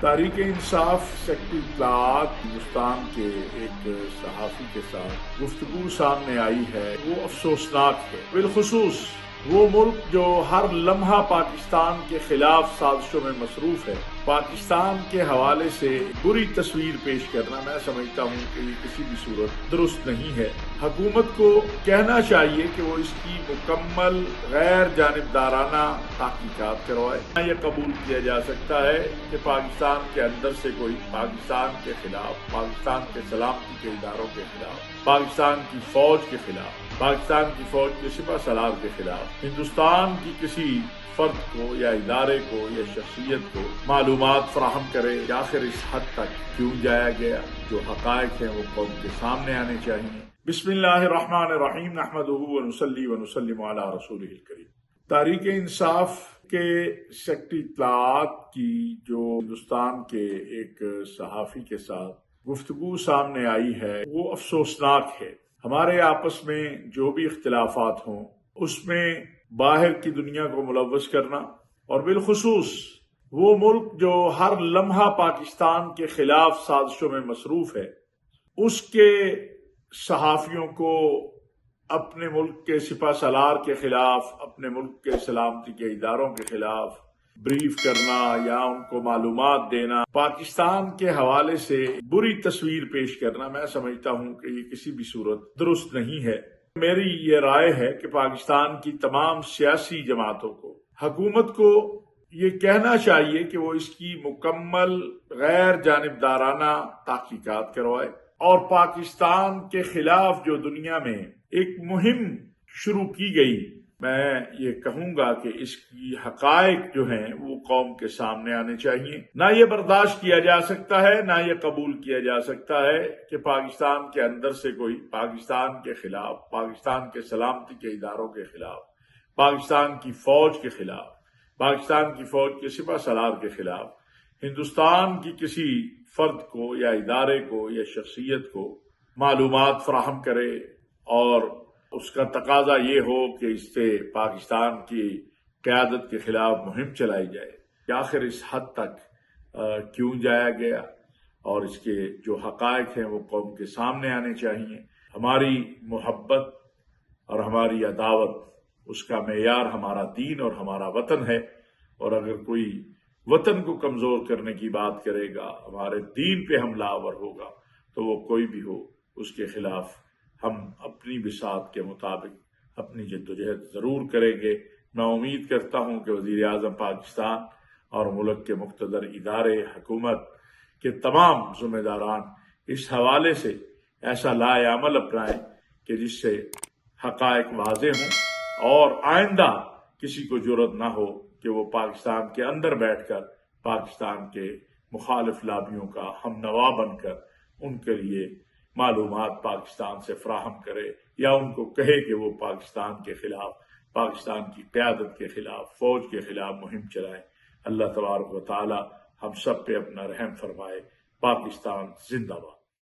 Tehreek Insaf secretary اطلاعات ہندوستان کے ایک صحافی کے ساتھ گفتگو سامنے آئی ہے، وہ افسوسناک ہے۔ بالخصوص وہ ملک جو ہر لمحہ پاکستان کے خلاف سازشوں میں مصروف ہے، پاکستان کے حوالے سے بری تصویر پیش کرنا، میں سمجھتا ہوں کہ یہ کسی بھی صورت درست نہیں ہے۔ حکومت کو کہنا چاہیے کہ وہ اس کی مکمل غیر جانبدارانہ تحقیقات کروائے۔ یہ قبول کیا جا سکتا ہے کہ پاکستان کے اندر سے کوئی پاکستان کے خلاف، پاکستان کے سلامتی کے اداروں کے خلاف، پاکستان کی فوج کے خلاف، پاکستان کی فوج کے سپہ سالار کے خلاف ہندوستان کی کسی فرد کو یا ادارے کو یا شخصیت کو معلومات فراہم کرے۔ آخر اس حد تک کیوں جایا گیا؟ جو حقائق ہیں وہ قوم کے سامنے آنے چاہیے۔ بسم اللہ الرحمن الرحیم، نحمدہ ونصلی ونسلم علی رسولہ الکریم۔ تحریک انصاف کے سیکٹری اطلاعات کی جو ہندوستان کے ایک صحافی کے ساتھ گفتگو سامنے آئی ہے، وہ افسوسناک ہے۔ ہمارے آپس میں جو بھی اختلافات ہوں، اس میں باہر کی دنیا کو ملوث کرنا، اور بالخصوص وہ ملک جو ہر لمحہ پاکستان کے خلاف سازشوں میں مصروف ہے، اس کے صحافیوں کو اپنے ملک کے سپہ سالار کے خلاف، اپنے ملک کے سلامتی کے اداروں کے خلاف بریف کرنا یا ان کو معلومات دینا، پاکستان کے حوالے سے بری تصویر پیش کرنا، میں سمجھتا ہوں کہ یہ کسی بھی صورت درست نہیں ہے۔ میری یہ رائے ہے کہ پاکستان کی تمام سیاسی جماعتوں کو، حکومت کو یہ کہنا چاہیے کہ وہ اس کی مکمل غیر جانبدارانہ تحقیقات کروائے، اور پاکستان کے خلاف جو دنیا میں ایک مہم شروع کی گئی، میں یہ کہوں گا کہ اس کی حقائق جو ہیں وہ قوم کے سامنے آنے چاہیے۔ نہ یہ برداشت کیا جا سکتا ہے، نہ یہ قبول کیا جا سکتا ہے کہ پاکستان کے اندر سے کوئی پاکستان کے خلاف، پاکستان کے سلامتی کے اداروں کے خلاف، پاکستان کی فوج کے خلاف، پاکستان کی فوج کے سپہ سالار کے خلاف ہندوستان کی کسی فرد کو یا ادارے کو یا شخصیت کو معلومات فراہم کرے، اور اس کا تقاضا یہ ہو کہ اس سے پاکستان کی قیادت کے خلاف مہم چلائی جائے۔ کہ آخر اس حد تک کیوں جایا گیا، اور اس کے جو حقائق ہیں وہ قوم کے سامنے آنے چاہیے۔ ہماری محبت اور ہماری عداوت، اس کا معیار ہمارا دین اور ہمارا وطن ہے، اور اگر کوئی وطن کو کمزور کرنے کی بات کرے گا، ہمارے دین پہ حملہ آور ہوگا، تو وہ کوئی بھی ہو، اس کے خلاف ہم اپنی بساط کے مطابق اپنی جدوجہد ضرور کریں گے۔ میں امید کرتا ہوں کہ وزیر اعظم پاکستان اور ملک کے مقتدر ادارے، حکومت کے تمام ذمہ داران اس حوالے سے ایسا لائے عمل اپنائیں کہ جس سے حقائق واضح ہوں، اور آئندہ کسی کو جرأت نہ ہو کہ وہ پاکستان کے اندر بیٹھ کر پاکستان کے مخالف لابیوں کا ہم نوا بن کر ان کے لیے معلومات پاکستان سے فراہم کرے، یا ان کو کہے کہ وہ پاکستان کے خلاف، پاکستان کی قیادت کے خلاف، فوج کے خلاف مہم چلائے۔ اللہ تبارک و تعالی ہم سب پہ اپنا رحم فرمائے۔ پاکستان زندہ باد۔